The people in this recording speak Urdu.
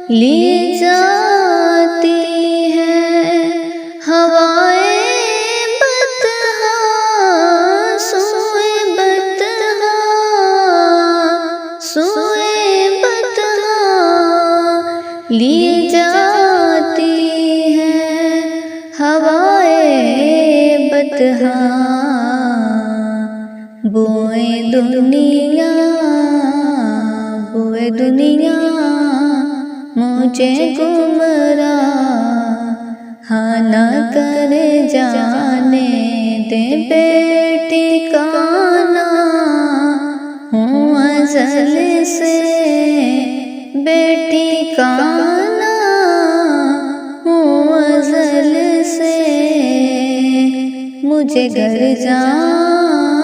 لی جاتی ہے ہوائیں بطحا سوئے بطحا سوئے بطحا لی جاتی ہے ہوائیں بطحا بوئے دنیا بوئے دنیا مجھے گمراہ نہ کر جانے دے بیٹی کانا ہوں ازل سے بیٹی کانا ہوں ازل سے مجھے گھر جانا